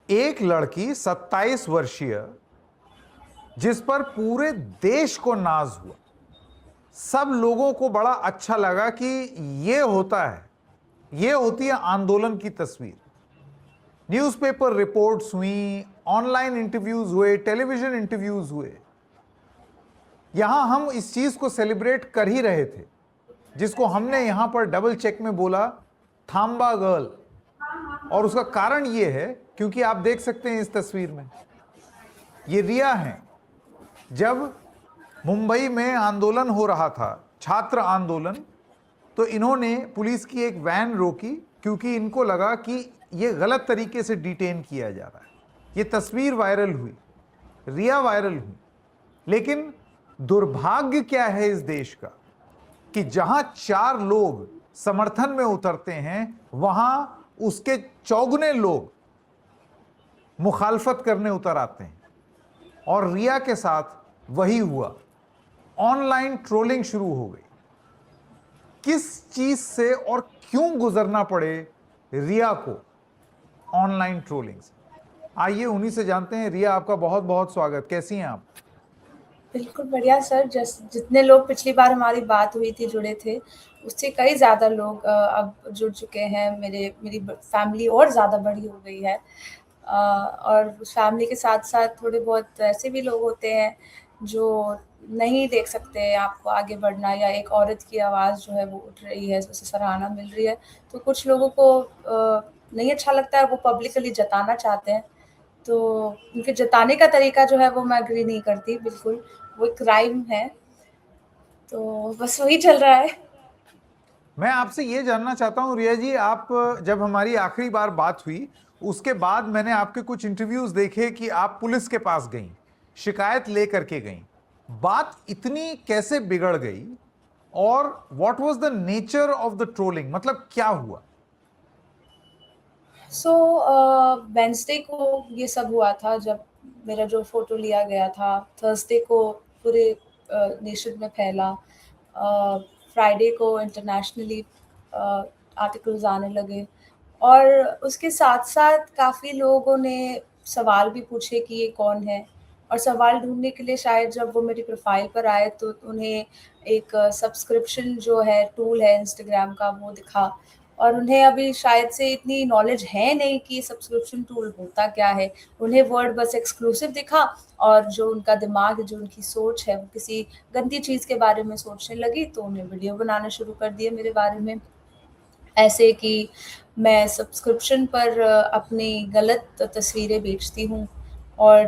एक लड़की 27 वर्षीय जिस पर पूरे देश को नाज हुआ, सब लोगों को बड़ा अच्छा लगा कि ये होता है, ये होती है आंदोलन की तस्वीर। न्यूज़पेपर रिपोर्ट्स हुई, ऑनलाइन इंटरव्यूज हुए, टेलीविजन इंटरव्यूज हुए। यहां हम इस चीज को सेलिब्रेट कर ही रहे थे, जिसको हमने यहां पर डबल चेक में बोला थांबा गर्ल। और उसका कारण यह है क्योंकि आप देख सकते हैं इस तस्वीर में, ये रिया हैं। जब मुंबई में आंदोलन हो रहा था, छात्र आंदोलन, तो इन्होंने पुलिस की एक वैन रोकी क्योंकि इनको लगा कि ये गलत तरीके से डिटेन किया जा रहा है। ये तस्वीर वायरल हुई, रिया वायरल हुई। लेकिन दुर्भाग्य क्या है इस देश का कि जहां 4 लोग समर्थन में उतरते हैं, वहां उसके चौगुने लोग मुखालफत करने उतर आते हैं। और रिया के साथ वही हुआ, ऑनलाइन ट्रोलिंग शुरू हो गई। किस चीज से और क्यों गुजरना पड़े रिया को ऑनलाइन ट्रोलिंग से, आइए उन्हीं से जानते हैं। रिया, आपका बहुत बहुत स्वागत, कैसी हैं आप? बिल्कुल बढ़िया सर। जितने लोग पिछली बार हमारी बात हुई थी जुड़े थे, उससे कई ज़्यादा लोग अब जुड़ चुके हैं। मेरी फैमिली और ज़्यादा बड़ी हो गई है। और उस फैमिली के साथ साथ थोड़े बहुत ऐसे भी लोग होते हैं जो नहीं देख सकते आपको आगे बढ़ना, या एक औरत की आवाज़ जो है वो उठ रही है, उसे सराहना मिल रही है, तो कुछ लोगों को नहीं अच्छा लगता है, वो पब्लिकली जताना चाहते हैं। तो उनके जताने का तरीका जो है वो मैं एग्री नहीं करती बिल्कुल, वो एक क्राइम है। तो बस वही चल रहा है। मैं आपसे ये जानना चाहता हूं रिया जी, आप जब हमारी आखिरी बार बात हुई उसके बाद मैंने आपके कुछ इंटरव्यूज देखे कि आप पुलिस के पास गई, शिकायत लेकर के गई। बात इतनी कैसे बिगड़ गई और what was the nature of the trolling, मतलब क्या हुआ? सो वेंसडे को ये सब हुआ था, जब मेरा जो फ़ोटो लिया गया था। थर्सडे को पूरे नेशन में फैला। फ्राइडे को इंटरनेशनली आर्टिकल्स आने लगे, और उसके साथ-साथ काफ़ी लोगों ने सवाल भी पूछे कि ये कौन है? और सवाल ढूँढने के लिए शायद जब वो मेरी प्रोफ़ाइल पर आए तो उन्हें एक सब्सक्रिप्शन जो है टूल है इंस्टाग्राम का वो दिखा, और उन्हें अभी शायद से इतनी नॉलेज है नहीं कि सब्सक्रिप्शन टूल होता क्या है। उन्हें वर्ड बस एक्सक्लूसिव दिखा, और जो उनका दिमाग है, जो उनकी सोच है, वो किसी गंदी चीज़ के बारे में सोचने लगी, तो उन्हें वीडियो बनाना शुरू कर दिए मेरे बारे में। ऐसे कि मैं सब्सक्रिप्शन पर अपनी गलत तस्वीरें बेचती हूँ, और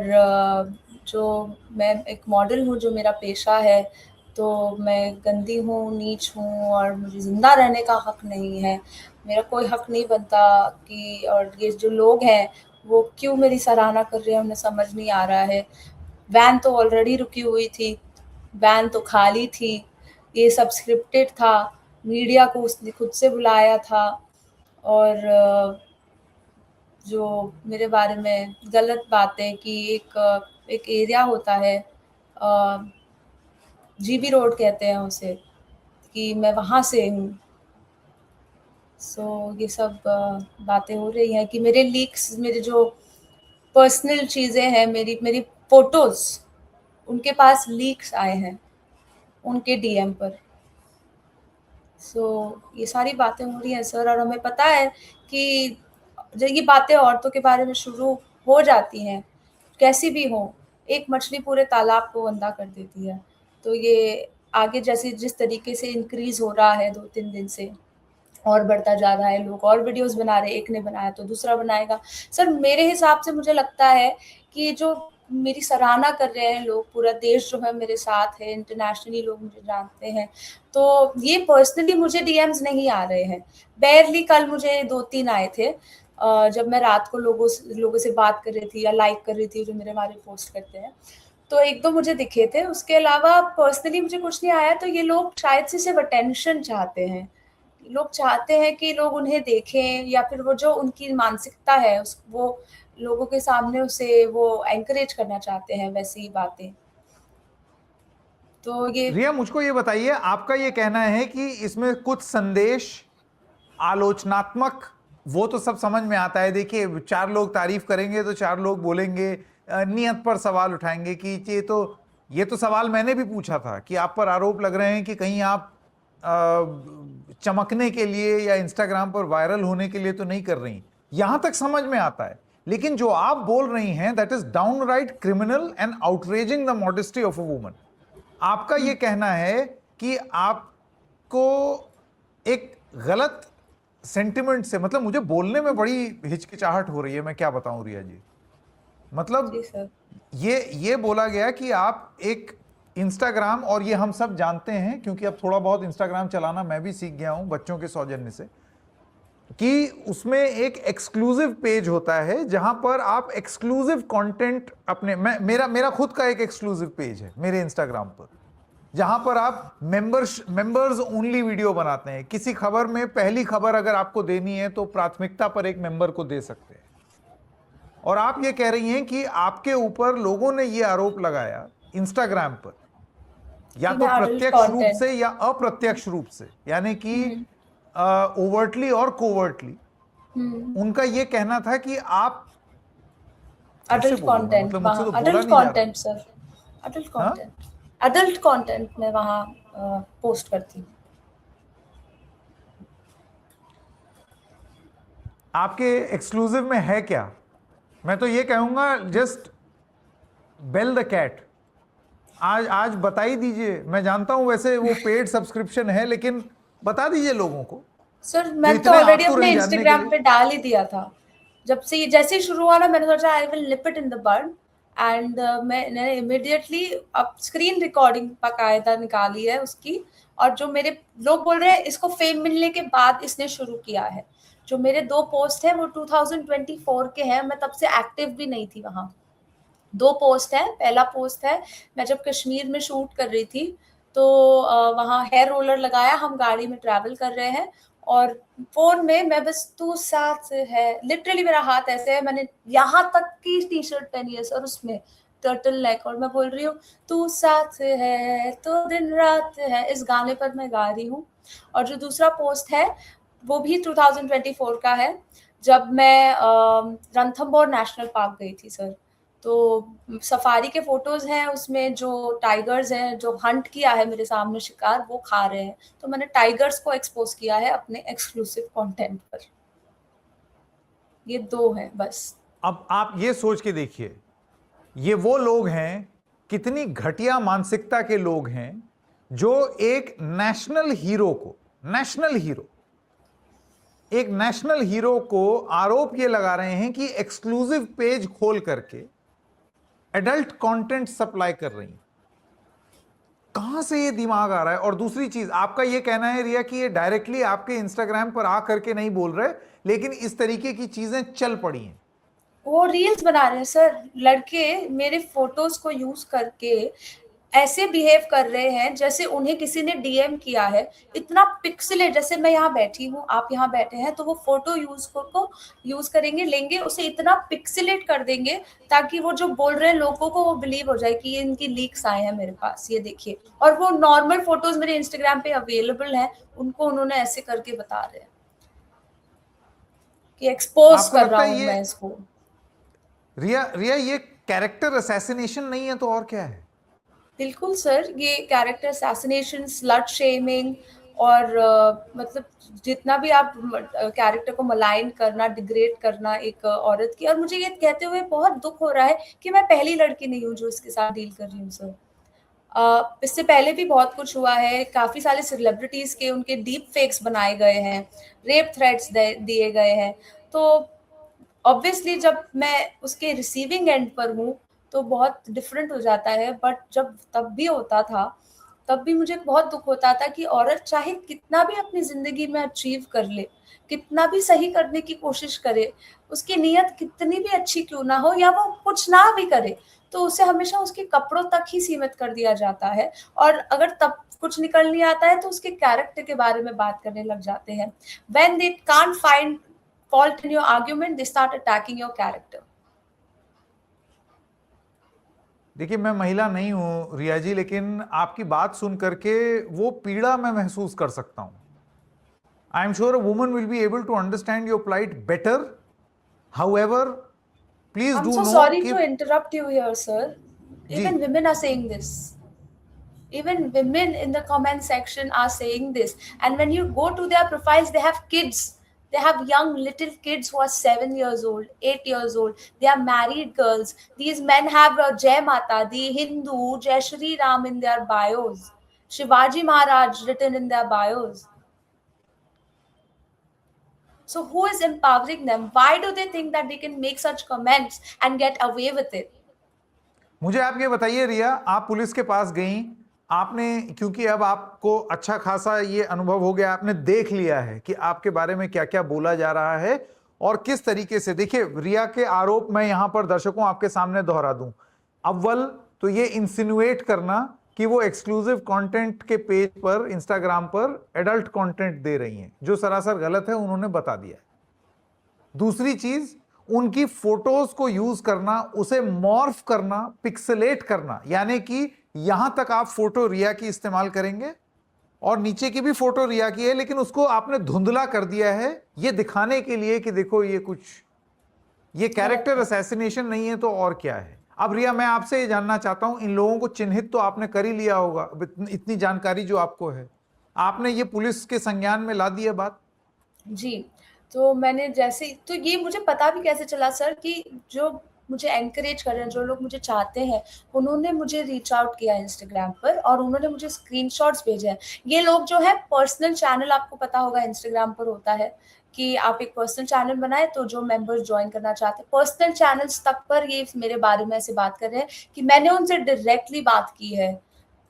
जो मैं एक मॉडल हूँ, जो मेरा पेशा है, तो मैं गंदी हूँ, नीच हूँ, और मुझे ज़िंदा रहने का हक़ नहीं है। मेरा कोई हक़ नहीं बनता कि, और ये जो लोग हैं, वो क्यों मेरी सराहना कर रहे हैं, उन्हें समझ नहीं आ रहा है। वैन तो ऑलरेडी रुकी हुई थी, वैन तो खाली थी, ये सब स्क्रिप्टेड था, मीडिया को उसने खुद से बुलाया था, और जो मेरे बारे में गलत बातें कि एक एरिया होता है, जीबी रोड कहते हैं उसे, कि मैं वहाँ से हूँ। सो ये सब बातें हो रही हैं कि मेरे लीक्स, मेरे जो पर्सनल चीज़ें हैं, मेरी मेरी फ़ोटोज़, उनके पास लीक्स आए हैं, उनके डीएम पर। सो ये सारी बातें हो रही हैं सर, और हमें पता है कि जब ये बातें औरतों के बारे में शुरू हो जाती हैं, कैसी भी हों, एक मछली पूरे तालाब को गंदा कर देती है। तो ये आगे जैसे जिस तरीके से इंक्रीज़ हो रहा है 2-3 दिन से, और बढ़ता जा रहा है, लोग और वीडियोज़ बना रहे हैं, एक ने बनाया तो दूसरा बनाएगा। सर मेरे हिसाब से मुझे लगता है कि जो मेरी सराहना कर रहे हैं लोग, पूरा देश जो है मेरे साथ है, इंटरनेशनली लोग मुझे जानते हैं, तो ये पर्सनली मुझे डीएम्स नहीं आ रहे हैं। बेयरली कल मुझे 2-3 आए थे, जब मैं रात को लोगों से बात कर रही थी या लाइक कर रही थी, जो मेरे बारे में पोस्ट करते हैं। तो 1-2 मुझे दिखे थे, उसके अलावा पर्सनली मुझे कुछ नहीं आया। तो ये लोग शायद से सिर्फ़ अटेंशन चाहते हैं। लोग चाहते हैं कि लोग उन्हें देखें, या फिर वो जो उनकी मानसिकता है उस वो लोगों के सामने उसे वो एनकरेज करना चाहते हैं, वैसी ही बातें। तो ये रिया, मुझको ये बताइए, आपका ये कहना है कि इसमें कुछ संदेश आलोचनात्मक वो तो सब समझ में आता है। देखिए, 4 लोग तारीफ करेंगे तो 4 लोग बोलेंगे, नियत पर सवाल उठाएंगे कि ये तो सवाल मैंने भी पूछा था कि आप पर आरोप लग रहे हैं कि कहीं आप चमकने के लिए या इंस्टाग्राम पर वायरल होने के लिए तो नहीं कर रही। यहां तक समझ में आता है, लेकिन जो आप बोल रही हैं that is downright criminal and outraging the modesty of a woman. आपका ये कहना है कि आपको एक गलत सेंटिमेंट से, मतलब मुझे बोलने में बड़ी हिचकिचाहट हो रही है, मैं क्या बताऊं रिया जी। मतलब जी सर। ये बोला गया कि आप एक इंस्टाग्राम, और ये हम सब जानते हैं क्योंकि अब थोड़ा बहुत इंस्टाग्राम चलाना मैं भी सीख गया हूं बच्चों के सौजन्य से, कि उसमें एक एक्सक्लूसिव पेज होता है जहां पर आप एक्सक्लूसिव कंटेंट अपने, मेरा खुद का एक एक्सक्लूसिव पेज है मेरे इंस्टाग्राम पर, जहां पर आप मेंबर्स ओनली वीडियो बनाते हैं। किसी खबर में पहली खबर अगर आपको देनी है तो प्राथमिकता पर एक मेंबर को दे सकते हैं। और आप ये कह रही हैं कि आपके ऊपर लोगों ने ये आरोप लगाया इंस्टाग्राम पर, या कि तो मैं अडल्ट प्रत्यक्ष रूप कंटेंट। से या अप्रत्यक्ष रूप से, यानी कि ओवर्टली और कोवर्टली, उनका ये कहना था कि आप, कैसे अडल्ट बोलूं मैं, कंटेंट मतलब मुझसे वहाँ, तो बोला अडल्ट नहीं जा रहा। कंटेंट सर, अडल्ट हाँ, कंटेंट, अडल्ट कंटेंट मैं वहाँ पोस्ट करती हूँ। आपके एक्सक्लूसिव में है क्या? मैं तो ये कहूंगा जस्ट बेल द कैट। आज आज बता ही दीजिए। मैं जानता हूं वैसे वो पेड सब्सक्रिप्शन है, लेकिन बता दीजिए लोगों को सर जो मैं तो इतने ऑलरेडी आतुर अपने हैं जानने के इंस्टाग्राम लिए। पे डाल ही दिया था। जब से ये जैसे ही शुरू हुआ ना, मैंने सोचा I will nip it in the bud, and मैंने इमिडिएटली अब स्क्रीन रिकॉर्डिंग बाकायदा निकाली है उसकी। और जो मेरे लोग बोल रहे हैं इसको फेम मिलने के बाद इसने शुरू किया है। जो मेरे 2 पोस्ट हैं वो 2024 के हैं, मैं तब से एक्टिव भी नहीं थी वहाँ। 2 पोस्ट हैं। पहला पोस्ट है, मैं जब कश्मीर में शूट कर रही थी, तो वहाँ हेयर रोलर लगाया, हम गाड़ी में ट्रैवल कर रहे हैं और फ़ोन में मैं बस तू साथ है, लिटरली मेरा हाथ ऐसे है, मैंने यहाँ तक की टी-शर्ट पहनी है सर, उसमें टर्टल नेक, और मैं बोल रही हूँ तू साथ है तो दिन रात है, इस गाने पर मैं गा रही हूँ। और जो दूसरा पोस्ट है वो भी 2024 का है, जब मैं रणथंभौर नेशनल पार्क गई थी सर। तो सफारी के फोटोज हैं उसमें, जो टाइगर्स हैं जो हंट किया है मेरे सामने शिकार, वो खा रहे हैं, तो मैंने टाइगर्स को एक्सपोज किया है अपने एक्सक्लूसिव कंटेंट पर। ये 2 हैं बस। अब आप ये सोच के देखिए, ये वो लोग हैं, कितनी घटिया मानसिकता के लोग हैं, जो एक नेशनल हीरो को आरोप ये लगा रहे हैं कि एक्सक्लूसिव पेज खोल करके एडल्ट कंटेंट सप्लाई कर रही हैं। कहां से ये दिमाग आ रहा है? और दूसरी चीज, आपका ये कहना है रिया कि ये डायरेक्टली आपके इंस्टाग्राम पर आ करके नहीं बोल रहे, लेकिन इस तरीके की चीजें चल पड़ी हैं। वो रील्स बना रहे हैं सर, लड़के मेरे फोटोज को यूज करके ऐसे बिहेव कर रहे हैं जैसे उन्हें किसी ने डीएम किया है। इतना पिक्सेलेट, जैसे मैं यहाँ बैठी हूँ, आप यहाँ बैठे हैं, तो वो फोटो यूज करेंगे, लेंगे उसे, इतना पिक्सेलेट कर देंगे ताकि वो जो बोल रहे हैं लोगों को वो बिलीव हो जाए कि ये इनकी लीक्स आए हैं मेरे पास, ये देखिए। और वो नॉर्मल फोटोज मेरे इंस्टाग्राम पे अवेलेबल हैं, उनको उन्होंने ऐसे करके बता रहे हैं कि एक्सपोज आपको कर लगता रहा है हूँ ये मैं इसको। रिया ये कैरेक्टर असैसिनेशन नहीं है तो और क्या है? बिल्कुल सर, ये कैरेक्टर असैसिनेशन, स्लट शेमिंग, और मतलब जितना भी आप कैरेक्टर को मलाइन करना, डिग्रेड करना एक औरत की। और मुझे ये कहते हुए बहुत दुख हो रहा है कि मैं पहली लड़की नहीं हूँ जो इसके साथ डील कर रही हूँ सर। इससे पहले भी बहुत कुछ हुआ है, काफ़ी सारे सेलिब्रिटीज़ के उनके डीप फेक्स बनाए गए हैं, रेप थ्रेट्स दिए गए हैं। तो ऑब्वियसली जब मैं उसके रिसीविंग एंड पर हूँ तो बहुत डिफरेंट हो जाता है, बट जब तब भी होता था, तब भी मुझे बहुत दुख होता था कि औरत चाहे कितना भी अपनी ज़िंदगी में अचीव कर ले, कितना भी सही करने की कोशिश करे, उसकी नीयत कितनी भी अच्छी क्यों ना हो, या वो कुछ ना भी करे, तो उसे हमेशा उसके कपड़ों तक ही सीमित कर दिया जाता है। और अगर तब कुछ निकल नहीं आता है तो उसके कैरेक्टर के बारे में बात करने लग जाते हैं। When they can't find fault in your argument, they start attacking your character. देखिए, मैं महिला नहीं हूं रिया जी, लेकिन आपकी बात सुन करके वो पीड़ा मैं महसूस कर सकता हूं। I am sure a woman will be able to understand your plight better. However, please I'm do so know sorry कि to interrupt you here, sir. Ji Even women are saying this. Even women in the comment section are saying this. And when you go to their profiles, they have kids. They have young little kids who are 7 years old, 8 years old. They are married girls. These men have Jai Mata Di, Hindu, Jai Shri Ram in their bios. Shivaji Maharaj written in their bios. So who is empowering them? Why do they think that they can make such comments and get away with it? मुझे आप ये बताइए रिया, आप police के पास गई, आपने, क्योंकि अब आपको अच्छा खासा ये अनुभव हो गया, आपने देख लिया है कि आपके बारे में क्या क्या बोला जा रहा है और किस तरीके से। देखिए, रिया के आरोप मैं यहां पर दर्शकों आपके सामने दोहरा दूं। अव्वल तो ये इंसिनुएट करना कि वो एक्सक्लूसिव कंटेंट के पेज पर, इंस्टाग्राम पर एडल्ट कंटेंट दे रही हैं, जो सरासर गलत है, उन्होंने बता दिया है। दूसरी चीज, उनकी फोटोज को यूज करना, उसे मॉर्फ करना, पिक्सेलेट करना, यानी कि यहां तक आप फोटो रिया की इस्तेमाल करेंगे और नीचे की भी फोटो रिया की है, लेकिन उसको आपने धुंधला कर दिया है ये दिखाने के लिए कि देखो ये कुछ, ये कैरेक्टर असैसिनेशन नहीं है तो और क्या है। अब रिया, मैं आपसे ये जानना चाहता हूं, इन लोगों को चिन्हित तो आपने कर ही लिया होगा, इतनी जानकारी जो आपको है, आपने ये पुलिस के संज्ञान में ला दी है बात? जी, तो मैंने जैसे, तो ये मुझे पता भी कैसे चला सर कि जो मुझे एनकरेज कर रहे हैं, जो लोग मुझे चाहते हैं, उन्होंने मुझे रीच आउट किया इंस्टाग्राम पर और उन्होंने मुझे स्क्रीनशॉट्स भेजे हैं। ये लोग जो है पर्सनल चैनल, आपको पता होगा इंस्टाग्राम पर होता है कि आप एक पर्सनल चैनल बनाए तो जो मेंबर्स ज्वाइन करना चाहते हैं, पर्सनल चैनल्स तक पर ये मेरे बारे में ऐसे बात कर रहे हैं कि मैंने उनसे डायरेक्टली बात की है।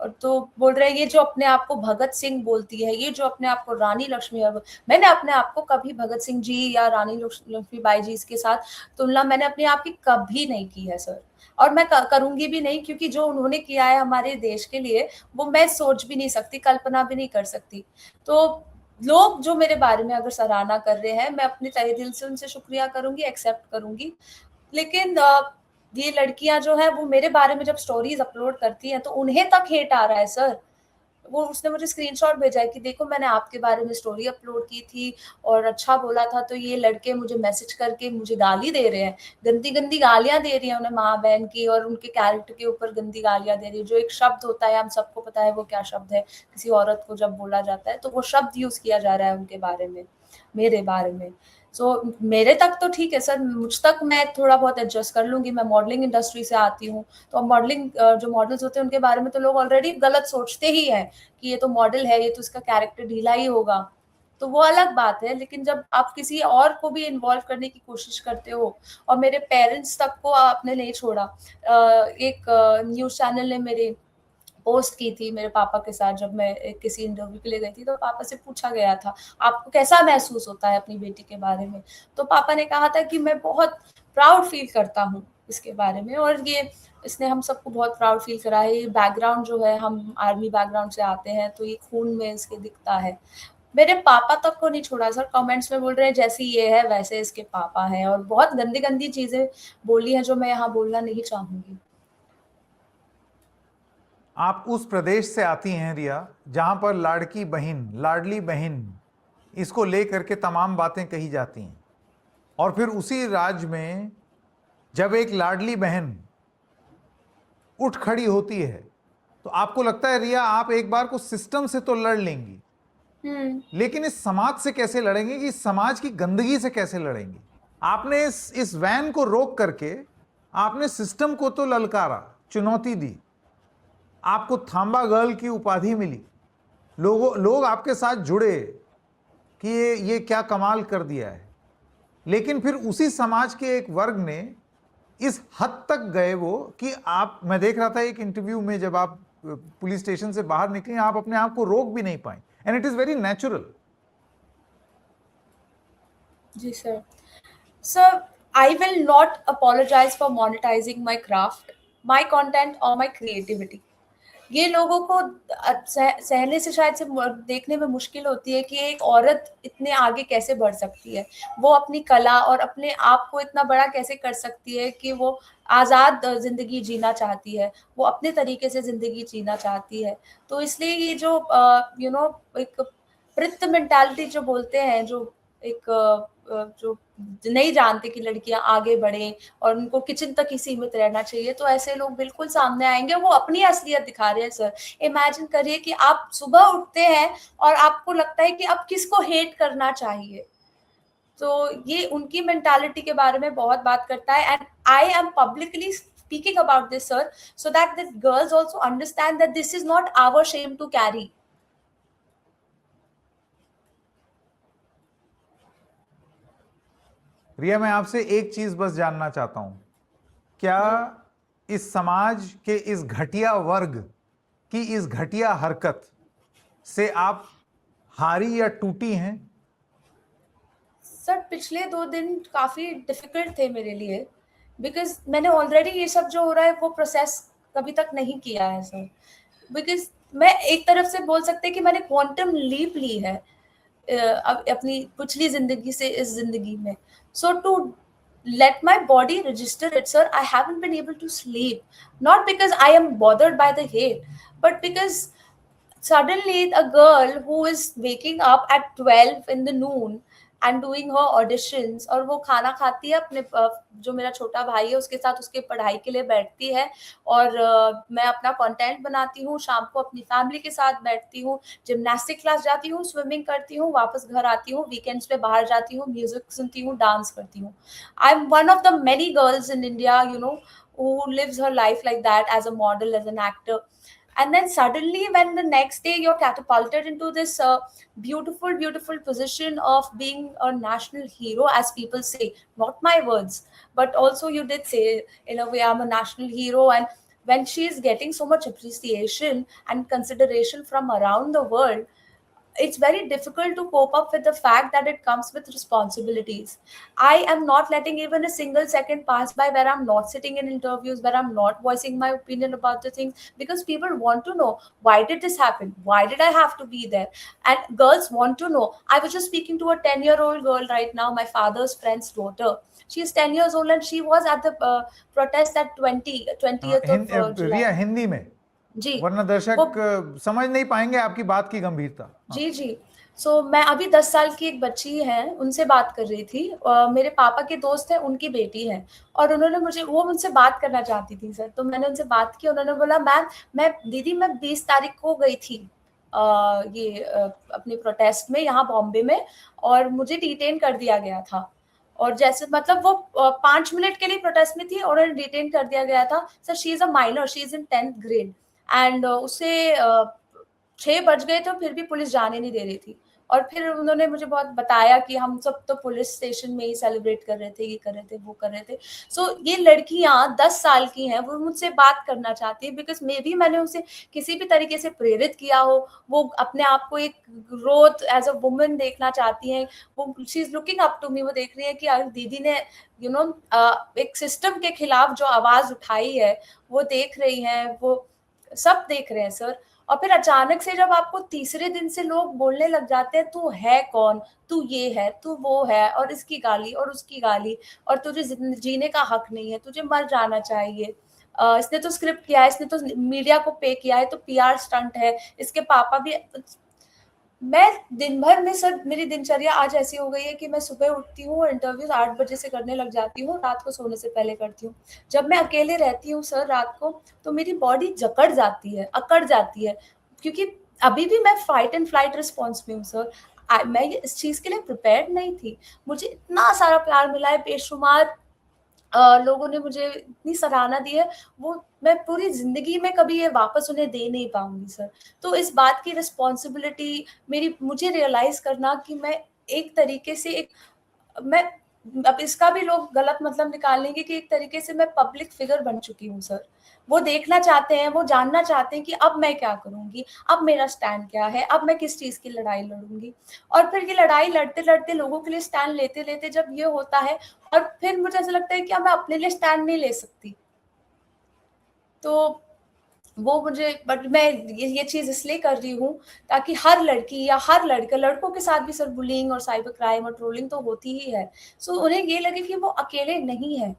और तो बोल रहे हैं ये जो अपने आप को भगत सिंह बोलती है, ये जो अपने आप को रानी लक्ष्मी, मैंने अपने आप को कभी भगत सिंह जी या रानी लक्ष्मीबाई जी इसके साथ तुलना मैंने अपने आप की कभी नहीं की है सर, और मैं करूंगी भी नहीं, क्योंकि जो उन्होंने किया है हमारे देश के लिए वो मैं सोच भी नहीं सकती, कल्पना भी नहीं कर सकती। तो लोग जो मेरे बारे में अगर सराहना कर रहे हैं, मैं अपने तहे दिल से उनसे शुक्रिया करूंगी, एक्सेप्ट करूंगी। लेकिन ये लड़कियां जो है वो मेरे बारे में जब स्टोरीज अपलोड करती हैं तो उन्हें तक हेट आ रहा है सर। वो उसने मुझे स्क्रीनशॉट भेजा है कि देखो मैंने आपके बारे में स्टोरी अपलोड की थी और अच्छा बोला था, तो ये लड़के मुझे मैसेज करके मुझे गाली दे रहे हैं, गंदी गंदी गालियां दे रही हैं उन्हें, माँ बहन की और उनके कैरेक्टर के ऊपर गंदी गालियां दे रही है। जो एक शब्द होता है, हम सबको पता है वो क्या शब्द है, किसी औरत को जब बोला जाता है तो वो शब्द यूज किया जा रहा है उनके बारे में, मेरे बारे में। सो मेरे तक तो ठीक है सर, मुझ तक मैं थोड़ा बहुत एडजस्ट कर लूंगी, मैं मॉडलिंग इंडस्ट्री से आती हूँ, तो मॉडलिंग जो मॉडल्स होते हैं उनके बारे में तो लोग ऑलरेडी गलत सोचते ही हैं कि ये तो मॉडल है, ये तो इसका कैरेक्टर ढीला ही होगा, तो वो अलग बात है। लेकिन जब आप किसी और को भी इन्वॉल्व करने की कोशिश करते हो, और मेरे पेरेंट्स तक को आपने नहीं छोड़ा, एक न्यूज चैनल ने मेरे पोस्ट की थी मेरे पापा के साथ, जब मैं किसी इंटरव्यू के लिए गई थी तो पापा से पूछा गया था आपको कैसा महसूस होता है अपनी बेटी के बारे में, तो पापा ने कहा था कि मैं बहुत प्राउड फील करता हूँ इसके बारे में, और ये इसने हम सबको बहुत प्राउड फील करा है। ये बैकग्राउंड जो है, हम आर्मी बैकग्राउंड से आते हैं तो ये खून में इसके दिखता है। मेरे पापा तक को नहीं छोड़ा सर, कमेंट्स में बोल रहे हैं जैसी ये है वैसे इसके पापा हैं, और बहुत गंदी गंदी चीजें बोली हैं जो मैं यहाँ बोलना नहीं चाहूंगी। आप उस प्रदेश से आती हैं रिया, जहां पर लाड़की बहन, लाडली बहन, इसको लेकर के तमाम बातें कही जाती हैं, और फिर उसी राज्य में जब एक लाडली बहन उठ खड़ी होती है तो आपको लगता है रिया आप एक बार को सिस्टम से तो लड़ लेंगी, लेकिन इस समाज से कैसे लड़ेंगे, कि इस समाज की गंदगी से कैसे लड़ेंगे? आपने इस वैन को रोक करके आपने सिस्टम को तो ललकारा, चुनौती दी, आपको थांबा गर्ल की उपाधि मिली, लोग आपके साथ जुड़े कि ये क्या कमाल कर दिया है, लेकिन फिर उसी समाज के एक वर्ग ने इस हद तक गए वो कि आप, मैं देख रहा था एक इंटरव्यू में जब आप पुलिस स्टेशन से बाहर निकले, आप अपने आप को रोक भी नहीं पाए, and it is very natural. जी sir. Sir, I will not apologize for monetizing my craft, my content or my creativity. ये लोगों को सहने से शायद से देखने में मुश्किल होती है कि एक औरत इतने आगे कैसे बढ़ सकती है, वो अपनी कला और अपने आप को इतना बड़ा कैसे कर सकती है कि वो आज़ाद जिंदगी जीना चाहती है, वो अपने तरीके से जिंदगी जीना चाहती है। तो इसलिए ये जो एक वृत्त मेंटालिटी जो बोलते हैं, जो एक जो नहीं जानते कि लड़कियां आगे बढ़े और उनको किचन तक ही सीमित रहना चाहिए, तो ऐसे लोग बिल्कुल सामने आएंगे, वो अपनी असलियत दिखा रहे हैं सर। इमेजिन करिए कि आप सुबह उठते हैं और आपको लगता है कि अब किसको हेट करना चाहिए। तो ये उनकी मेंटालिटी के बारे में बहुत बात करता है, and I am publicly speaking about this, sir, so that the girls also understand that this is not our shame to carry. रिया, मैं आपसे एक चीज बस जानना चाहता हूं, क्या इस समाज के इस घटिया वर्ग की इस घटिया हरकत से आप हारी या टूटी हैं? सर पिछले 2 दिन काफी डिफिकल्ट थे मेरे लिए, बिकॉज मैंने ऑलरेडी ये सब जो हो रहा है वो प्रोसेस कभी तक नहीं किया है सर। बिकॉज मैं एक तरफ से बोल सकते हैं कि मैंने क्वांटम लीप ली है अपनी पिछली जिंदगी से इस जिंदगी में। सो to let my body register it, sir, I haven't been able to sleep, not because I am bothered by the hate, but because suddenly a girl who is waking up at 12 in the noon and doing her auditions, और वो खाना खाती है अपने जो मेरा छोटा भाई है उसके साथ, उसके पढ़ाई के लिए बैठती है, और मैं अपना कंटेंट बनाती हूँ, शाम को अपनी फैमिली के साथ बैठती हूँ, जिम्नास्टिक क्लास जाती हूँ, स्विमिंग करती हूँ, वापस घर आती हूँ, वीकेंड्स पे बाहर जाती हूँ, म्यूजिक सुनती हूँ, डांस करती हूँ। I am one of the many girls in India, you know, who lives her life like that as a model, as an actor. And then suddenly when the next day you're catapulted into this beautiful position of being a national hero, as people say, not my words, but also you did say in a way I'm a national hero, and when she is getting so much appreciation and consideration from around the world, it's very difficult to cope up with the fact that it comes with responsibilities. I am not letting even a single second pass by where I'm not sitting in interviews, where I'm not voicing my opinion about the things, because people want to know, why did this happen? Why did I have to be there? And girls want to know. I was just speaking to a 10-year-old girl right now, my father's friend's daughter. She is 10 years old and she was at the protest at 20th of July. रिया, हिंदी में, जी, वरना दर्शक समझ नहीं पाएंगे आपकी बात की गंभीरता। जी जी। मैं अभी 10 साल की एक बच्ची है, उनसे बात कर रही थी। मेरे पापा के दोस्त हैं, उनकी बेटी है, और उन्होंने वो मुझसे बात करना चाहती थी सर। तो मैंने उनसे बात की, उन्होंने बोला मैम मैं 20 तारीख को गई थी अपने प्रोटेस्ट में यहाँ बॉम्बे में, और मुझे डिटेन कर दिया गया था। और जैसे मतलब वो 5 मिनट के लिए प्रोटेस्ट में थी और उन्हें डिटेन कर दिया गया था। Sir she is a minor, she is in 10th grade, and उसे 6 बज गए थे, फिर भी पुलिस जाने नहीं दे रही थी। और फिर उन्होंने मुझे बहुत बताया कि हम सब तो पुलिस स्टेशन में ही सेलिब्रेट कर रहे थे, ये कर रहे थे, वो कर रहे थे। ये लड़कियां 10 साल की हैं, वो मुझसे बात करना चाहती है, बिकॉज मे भी मैंने उसे किसी भी तरीके से प्रेरित किया हो। वो अपने आप को एक ग्रोथ एज अ वुमन देखना चाहती हैं। वो she is looking up to me, वो देख रही है कि दीदी ने एक सिस्टम के खिलाफ जो आवाज उठाई है, वो देख रही है, वो सब देख रहे हैं सर। और फिर अचानक से जब आपको तीसरे दिन से लोग बोलने लग जाते हैं, तू है कौन, तू ये है, तू वो है, और इसकी गाली और उसकी गाली, और तुझे जीने का हक नहीं है, तुझे मर जाना चाहिए, इसने तो स्क्रिप्ट किया है, इसने तो मीडिया को पे किया है, तो पीआर स्टंट है, इसके पापा भी। मैं दिन भर में सर, मेरी दिनचर्या आज ऐसी हो गई है कि मैं सुबह उठती हूँ और इंटरव्यूज 8 बजे से करने लग जाती हूँ, रात को सोने से पहले करती हूँ। जब मैं अकेले रहती हूँ सर रात को, तो मेरी बॉडी जकड़ जाती है, अकड़ जाती है, क्योंकि अभी भी मैं फाइट एंड फ्लाइट रिस्पॉन्स में हूँ सर। मैं इस चीज के लिए प्रिपेयर्ड नहीं थी। मुझे इतना सारा प्यार मिला है, बेशुमार लोगों ने मुझे इतनी सराहना दी है, वो मैं पूरी जिंदगी में कभी ये वापस उन्हें दे नहीं पाऊंगी सर। तो इस बात की रिस्पॉन्सिबिलिटी मुझे रियलाइज करना कि मैं एक तरीके से मैं अब इसका भी लोग गलत मतलब निकाल लेंगे कि एक तरीके से मैं पब्लिक फिगर बन चुकी हूँ सर। वो देखना चाहते हैं, वो जानना चाहते हैं कि अब मैं क्या करूंगी, अब मेरा स्टैंड क्या है, अब मैं किस चीज की लड़ाई लड़ूंगी। और फिर ये लड़ाई लड़ते लड़ते, लोगों के लिए स्टैंड लेते लेते जब ये होता है, और फिर मुझे ऐसा लगता है कि अब मैं अपने लिए स्टैंड नहीं ले सकती। तो वो मुझे, बट मैं ये चीज इसलिए कर रही हूँ ताकि हर लड़की या हर लड़का, लड़कों के साथ भी सर बुलिंग और साइबर क्राइम और ट्रोलिंग तो होती ही है, उन्हें ये लगे कि वो अकेले नहीं है।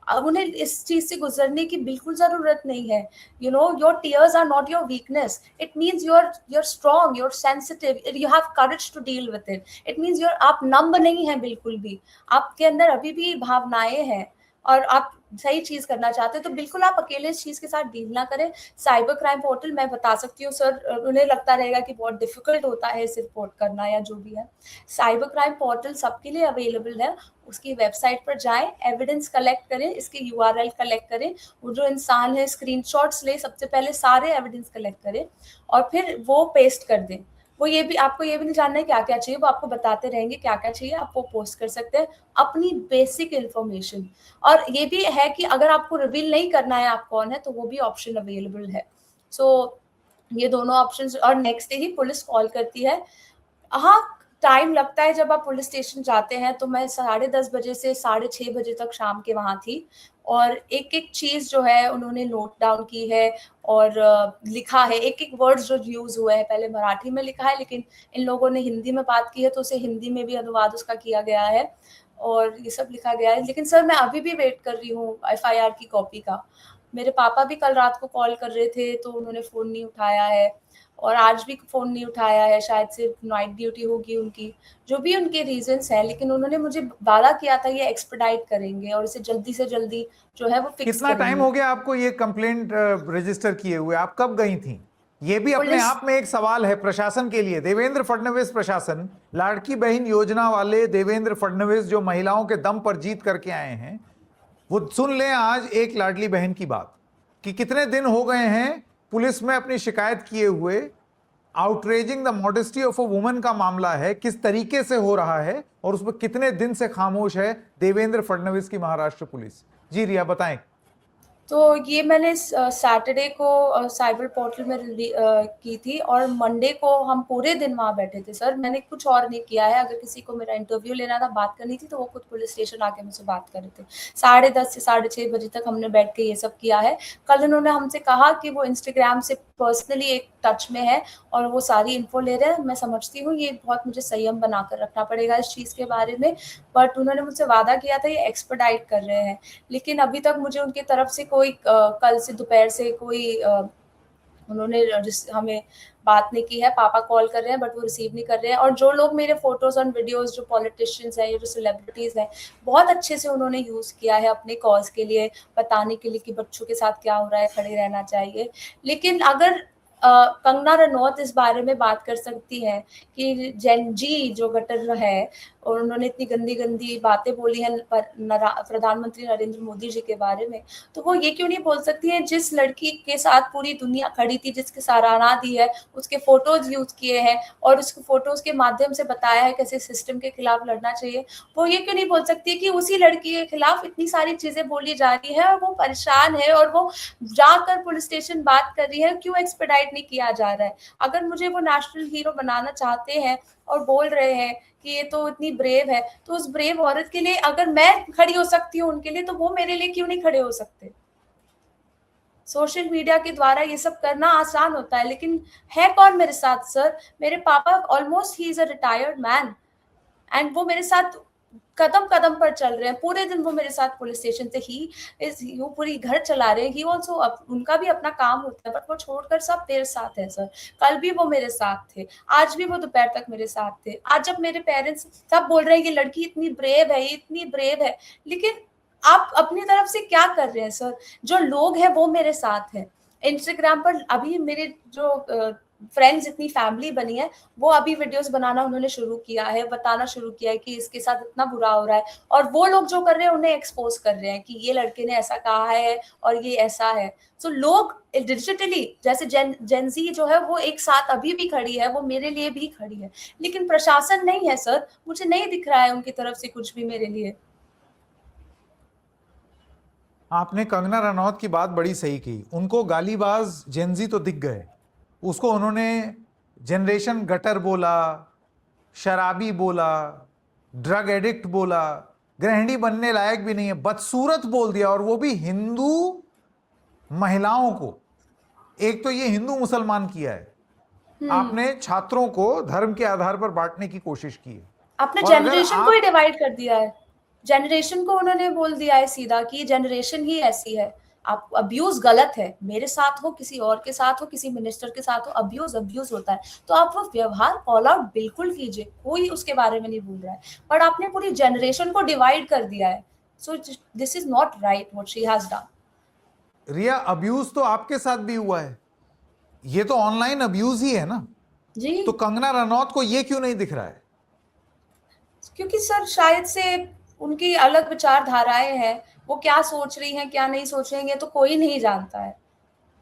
अब उन्हें इस चीज से गुजरने की बिल्कुल जरूरत नहीं है. You know, your tears are not your weakness. It means you're strong, you're sensitive, you have courage to deal with it. It means आप नम्ब नहीं है बिल्कुल भी. आपके अंदर अभी भी भावनाएं हैं और आप सही चीज करना चाहते हैं, तो बिल्कुल आप अकेले इस चीज के साथ डील ना करें. साइबर क्राइम पोर्टल मैं बता सकती हूँ सर, उन्हें लगता रहेगा कि बहुत डिफिकल्ट होता है इसे रिपोर्ट करना या जो भी है. साइबर क्राइम पोर्टल सबके लिए अवेलेबल है. उसकी वेबसाइट पर जाएं, एविडेंस कलेक्ट करें, इसके यूआरएल कलेक्ट करें. वो जो इंसान है स्क्रीनशॉट्स ले, सबसे पहले सारे एविडेंस कलेक्ट करें और फिर वो पेस्ट कर दें. वो ये भी, आपको ये भी नहीं जानना है क्या क्या चाहिए, वो आपको बताते रहेंगे क्या क्या चाहिए, आप वो पोस्ट कर सकते हैं अपनी बेसिक इन्फॉर्मेशन. और ये भी है कि अगर आपको रिवील नहीं करना है आप कौन है, तो वो भी ऑप्शन अवेलेबल है. सो ये दोनों ऑप्शन. और नेक्स्ट डे ही पुलिस कॉल करती है. हाँ, टाइम लगता है. जब आप पुलिस स्टेशन जाते हैं तो मैं 10:30 बजे से 6:30 बजे तक शाम के वहाँ थी, और एक एक चीज जो है उन्होंने नोट डाउन की है और लिखा है. एक एक वर्ड जो यूज हुए हैं, पहले मराठी में लिखा है, लेकिन इन लोगों ने हिंदी में बात की है तो उसे हिंदी में भी अनुवाद उसका किया गया है और ये सब लिखा गया है. लेकिन सर मैं अभी भी वेट कर रही हूँ एफआईआर की कॉपी का. मेरे पापा भी कल रात को कॉल कर रहे थे तो उन्होंने फोन नहीं उठाया है, और आज भी फोन नहीं उठाया है. शायद से नाइट ड्यूटी होगी उनकी, जो भी उनके रीजंस हैं. लेकिन उन्होंने मुझे वादा किया था ये एक्सपेडाइट करेंगे और इसे जल्दी से जल्दी जो है वो फिक्स कितना टाइम करेंगे. हो गया आपको ये कंप्लेंट रजिस्टर किए हुए? आप कब गई थी? ये भी अपने पुलिस- आप में एक सवाल है प्रशासन के लिए. देवेंद्र फडणवीस प्रशासन, लाड़की बहन योजना वाले देवेंद्र फडणवीस जो महिलाओं के दम पर जीत करके आए हैं, वो सुन लें आज एक लाडली बहन की बात कि कितने दिन हो गए हैं पुलिस में अपनी शिकायत किए हुए. Outraging the modesty of a woman का मामला है, किस तरीके से हो रहा है और उसमें कितने दिन से खामोश है देवेंद्र फडणवीस की महाराष्ट्र पुलिस. जी रिया बताएं. तो ये मैंने सैटरडे को साइबर पोर्टल में की थी, और मंडे को हम पूरे दिन वहाँ बैठे थे सर. मैंने कुछ और नहीं किया है. अगर किसी को मेरा इंटरव्यू लेना था, बात करनी थी, तो वो खुद पुलिस स्टेशन आके मुझसे बात कर रहे थे. 10:30 से 6:30 बजे तक हमने बैठ के ये सब किया है. कल उन्होंने हमसे कहा कि वो इंस्टाग्राम से पर्सनली एक टच में है और वो सारी इन्फो ले रहे हैं. मैं समझती हूँ ये बहुत मुझे संयम बनाकर रखना पड़ेगा इस चीज़ के बारे में, बट उन्होंने मुझसे वादा किया था ये एक्सपेडाइट कर रहे हैं. लेकिन अभी तक मुझे उनकी तरफ से कोई कल से दोपहर से कोई उन्होंने हमें बात नहीं की है. पापा कॉल कर रहे हैं बट वो रिसीव नहीं कर रहे हैं. और जो लोग मेरे फोटोज और वीडियोस, जो पॉलिटिशियंस हैं, जो सेलिब्रिटीज हैं, बहुत अच्छे से उन्होंने यूज किया है अपने कॉज के लिए, बताने के लिए कि बच्चों के साथ क्या हो रहा है, खड़े रहना चाहिए. लेकिन अगर कंगना रनौत इस बारे में बात कर सकती हैं कि जेन जी जो गटर है, और उन्होंने इतनी गंदी गंदी बातें बोली हैं प्रधानमंत्री नरेंद्र मोदी जी के बारे में, तो वो ये क्यों नहीं बोल सकती है जिस लड़की के साथ पूरी दुनिया खड़ी थी, जिसके सराहना दी है, उसके फोटोज यूज किए हैं और उसके फोटोज के माध्यम से बताया है कैसे सिस्टम के खिलाफ लड़ना चाहिए. वो ये क्यों नहीं बोल सकती कि उसी लड़की के खिलाफ इतनी सारी चीजें बोली जा रही है और वो परेशान है और वो जाकर पुलिस स्टेशन बात कर रही है, क्यों एक्सपेडाइट नहीं किया जा रहा है. अगर मुझे वो नेशनल हीरो बनाना चाहते हैं और बोल रहे हैं कि ये तो इतनी ब्रेव है, तो उस ब्रेव औरत के लिए अगर मैं खड़ी हो सकती हूँ उनके लिए, तो वो मेरे लिए क्यों नहीं खड़े हो सकते. सोशल मीडिया के द्वारा ये सब करना आसान होता है, लेकिन है कौन मेरे साथ सर. मेरे पापा almost he is a retired man and वो मेरे साथ कदम कदम पर चल रहे हैं. पूरे दिन वो मेरे साथ पुलिस स्टेशन से ही वो पूरी घर चला रहे हैं. ही ऑल्सो, उनका भी अपना काम होता है, बट वो छोड़कर सब मेरे साथ है सर. कल भी वो मेरे साथ थे, आज भी वो दोपहर तक मेरे साथ थे. आज जब मेरे पेरेंट्स सब बोल रहे हैं ये लड़की इतनी ब्रेव है, ये इतनी ब्रेव है, लेकिन आप अपनी तरफ से क्या कर रहे हैं सर. जो लोग हैं वो मेरे साथ हैं. इंस्टाग्राम पर अभी मेरे जो फ्रेंड्स, इतनी फैमिली बनी है, वो अभी वीडियोस बनाना उन्होंने शुरू किया है, बताना शुरू किया है कि इसके साथ इतना बुरा हो रहा है, और वो लोग जो कर रहे हैं उन्हें एक्सपोज कर रहे हैं कि ये लड़के ने ऐसा कहा है और ये ऐसा है. सो लोग डिजिटली, जैसे जेनजी जो है वो एक साथ अभी भी खड़ी है, वो मेरे लिए भी खड़ी है, लेकिन प्रशासन नहीं है सर. मुझे नहीं दिख रहा है उनकी तरफ से कुछ भी मेरे लिए. आपने कंगना रनौत की बात बड़ी सही की. उनको गालीबाज जेनजी तो दिख गए. उसको उन्होंने जनरेशन गटर बोला, शराबी बोला, ड्रग एडिक्ट बोला, गृहिणी बनने लायक भी नहीं है, बदसूरत बोल दिया, और वो भी हिंदू महिलाओं को. एक तो ये हिंदू मुसलमान किया है. आपने छात्रों को धर्म के आधार पर बांटने की कोशिश की है. आपने और अगर जनरेशन आप- को ही डिवाइड कर दिया है. जनरेशन को उन्होंने बोल दिया है सीधा कि जनरेशन ही ऐसी है, आप अब्यूज गलत है, मेरे साथ हो, किसी और के साथ हो, किसी मिनिस्टर के साथ हो, अब्यूज अब्यूज होता है, तो आप वो व्यवहार कॉल आउट बिल्कुल कीजिए, कोई उसके बारे में नहीं बोल रहा है, बट आपने पूरी जनरेशन को डिवाइड कर दिया है, so this is not right what she has done. Riya, abuse तो आपके साथ भी हुआ है, ये तो ऑनलाइन अब्यूज ही है ना, जी, तो कंगना रनौत को ये क्यों नहीं दिख रहा है? क्योंकि सर शायद से उनकी अलग विचारधाराएं हैं, वो क्या सोच रही हैं क्या नहीं सोच रही हैं ये तो कोई नहीं जानता है।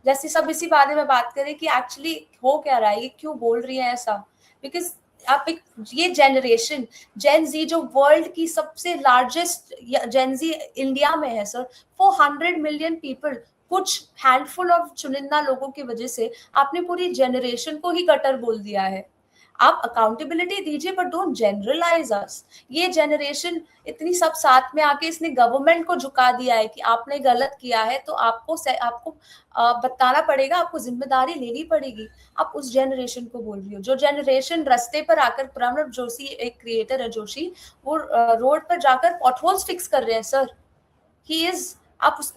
जैसे सब इसी बारे में बात करें कि एक्चुअली हो क्या रहा है, ये क्यों बोल रही है ऐसा, बिकॉज आप एक ये जनरेशन जेन जी जो वर्ल्ड की सबसे लार्जेस्ट जेन जी इंडिया में है सर, 400 मिलियन पीपल, कुछ हैंडफुल ऑफ चुनिंदा लोगों की वजह से आपने पूरी जनरेशन को ही कटर बोल दिया है। आप अकाउंटेबिलिटी दीजिए बट डोंट जनरलाइज अस। ये जनरेशन इतनी सब साथ में आके इसने गवर्नमेंट को झुका दिया है कि आपने गलत किया है तो आपको बताना पड़ेगा, आपको जिम्मेदारी लेनी पड़ेगी। आप उस जनरेशन को बोल रही हो, जो जनरेशन रास्ते पर आकर, प्रणव जोशी एक क्रिएटर है जोशी, वो रोड पर जाकर पॉटहोल्स फिक्स कर रहे हैं सर, ही इज,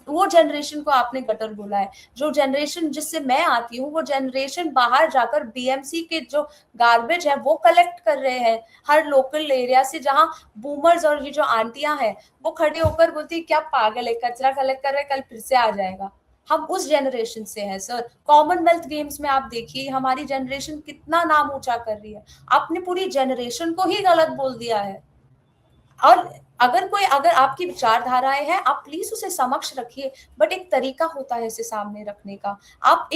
वो जनरेशन को आपने गटर बोला है। जो जनरेशन जिससे मैं आती हूँ वो जनरेशन बाहर जाकर बीएमसी के जो गार्बेज है वो कलेक्ट कर रहे हैं हर लोकल एरिया से, जहाँ बूमर्स और ये जो आंटियां हैं वो खड़े होकर बोलती है क्या पागल है, कचरा कलेक्ट कर रहे, कल फिर से आ जाएगा। हम उस जनरेशन से हैं सर। कॉमनवेल्थ गेम्स में आप देखिए हमारी जनरेशन कितना नाम ऊंचा कर रही है, आपने पूरी जनरेशन को ही गलत बोल दिया है। और अगर आपकी विचारधाराएं हैं आप प्लीज उसे समक्ष रखिए, बट एक तरीका होता है इसे सामने रखने का। आप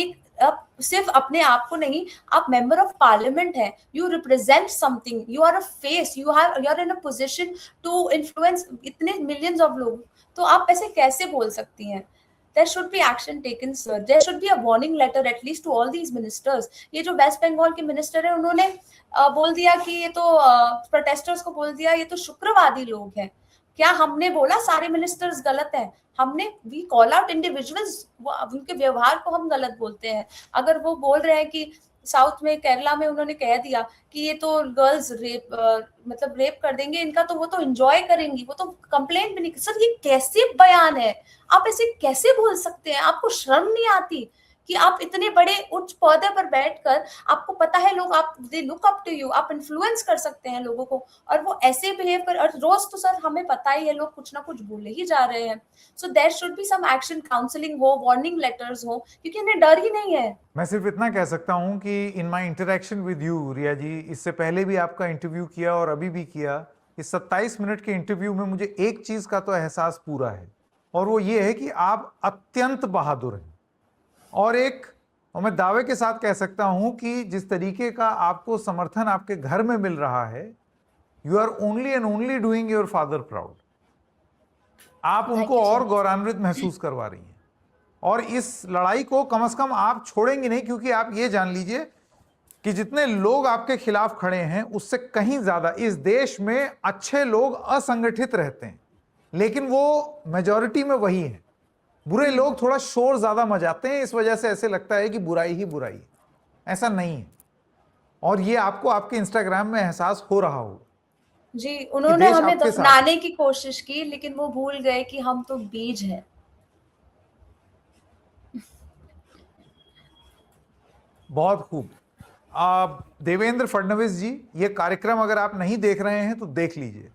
सिर्फ अपने आप को नहीं, आप मेंबर ऑफ पार्लियामेंट है, you represent something, you are a face, you are in a position to influence इतने मिलियंस ऑफ लोग, तो आप ऐसे कैसे बोल सकती हैं? there should be action taken sir, there should be a warning letter at least to all these ministers। ये जो वेस्ट बंगाल के मिनिस्टर है उन्होंने बोल दिया कि ये तो प्रोटेस्टर्स को बोल दिया ये तो शुक्रवादी लोग हैं। क्या हमने बोला सारे मिनिस्टर्स गलत हैं? हमने वी कॉल आउट इंडिविजुअल्स, उनके व्यवहार को हम गलत बोलते हैं। अगर वो बोल रहे हैं कि साउथ में केरला में उन्होंने कह दिया कि ये तो गर्ल्स रेप मतलब रेप कर देंगे इनका, तो वो तो एंजॉय करेंगी, वो तो कंप्लेंट भी नहीं। सर ये कैसे बयान है, आप ऐसे कैसे बोल सकते हैं? आपको शर्म नहीं आती कि आप इतने बड़े उच्च पौधे पर बैठकर आपको पता है लोग आप they look up to you, आप इन्फ्लुएंस कर सकते हैं लोगों को, और वो ऐसे बिहेव कर, और रोज तो सर हमें पता ही है लोग कुछ ना कुछ बोले ही जा रहे हैं। So there should be some action, counselling हो, वार्निंग लेटर्स हो, क्योंकि इन्हें डर ही नहीं है। मैं सिर्फ इतना कह सकता हूं कि इन माई इंटरेक्शन विद यू रिया जी, इससे पहले भी आपका इंटरव्यू किया और अभी भी किया, इस 27 मिनट के इंटरव्यू में मुझे एक चीज का तो एहसास पूरा है, और वो ये है कि आप अत्यंत बहादुर हैं। और मैं दावे के साथ कह सकता हूं कि जिस तरीके का आपको समर्थन आपके घर में मिल रहा है, you are only and only doing your father proud. आप उनको और गौरवान्वित महसूस करवा रही हैं, और इस लड़ाई को कम से कम आप छोड़ेंगे नहीं, क्योंकि आप ये जान लीजिए कि जितने लोग आपके खिलाफ खड़े हैं उससे कहीं ज्यादा इस देश में अच्छे लोग असंगठित रहते हैं, लेकिन वो मेजॉरिटी में वही है। बुरे लोग थोड़ा शोर ज्यादा मचाते हैं, इस वजह से ऐसे लगता है कि बुराई ही बुराई है, ऐसा नहीं है। और ये आपको आपके इंस्टाग्राम में एहसास हो रहा हो जी, उन्होंने हमें दफनाने की कोशिश की, लेकिन वो भूल गए कि हम तो बीज हैं। बहुत खूब। देवेंद्र फडणवीस जी, ये कार्यक्रम अगर आप नहीं देख रहे हैं तो देख लीजिए।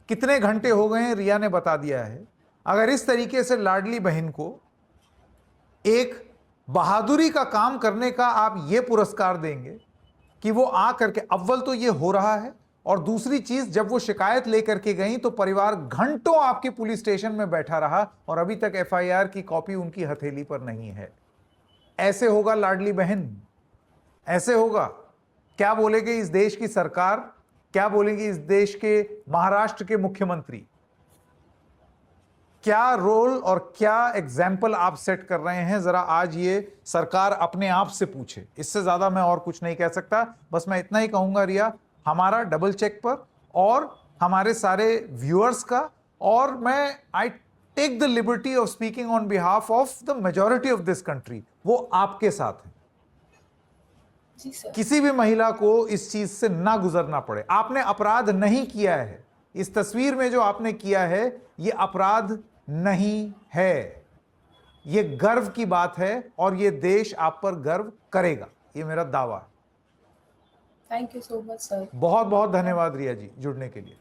कितने घंटे हो गए हैं रिया ने बता दिया है। अगर इस तरीके से लाडली बहन को एक बहादुरी का काम करने का आप ये पुरस्कार देंगे कि वो आ करके, अव्वल तो ये हो रहा है, और दूसरी चीज जब वो शिकायत लेकर के गई तो परिवार घंटों आपके पुलिस स्टेशन में बैठा रहा और अभी तक एफआईआर की कॉपी उनकी हथेली पर नहीं है। ऐसे होगा लाडली बहन, ऐसे होगा। क्या बोलेगी इस देश की सरकार, क्या बोलेगी इस देश के महाराष्ट्र के मुख्यमंत्री? क्या रोल और क्या एग्जाम्पल आप सेट कर रहे हैं, जरा आज ये सरकार अपने आप से पूछे। इससे ज्यादा मैं और कुछ नहीं कह सकता। बस मैं इतना ही कहूंगा रिया, हमारा डबल चेक पर और हमारे सारे व्यूअर्स का, और मैं I take the liberty of speaking on behalf of the majority of this country, वो आपके साथ है। किसी भी महिला को इस चीज से ना गुजरना पड़े। आपने अपराध नहीं किया है, इस तस्वीर में जो आपने किया है ये अपराध नहीं है, ये गर्व की बात है और ये देश आप पर गर्व करेगा, ये मेरा दावा है। Thank you so much sir. बहुत बहुत धन्यवाद रिया जी जुड़ने के लिए।